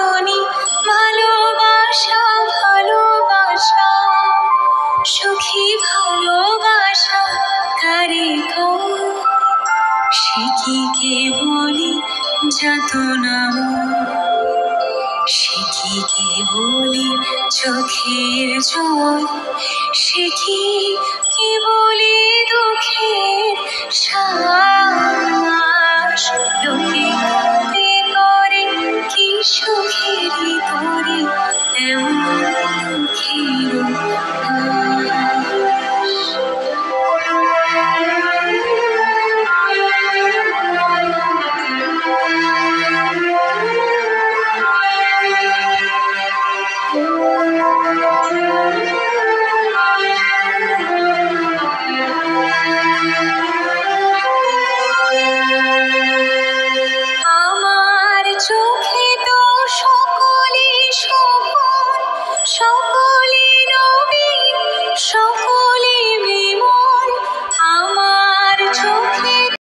জননী ভালোবাসা ভালোবাসা সুখী ভালোবাসা কারে কয় সে কি কেবলি যাতনা সে কি কেবলি চোখের জল সে কি কেবলি দুঃখের শ্বাস লোকে করে কি সুখের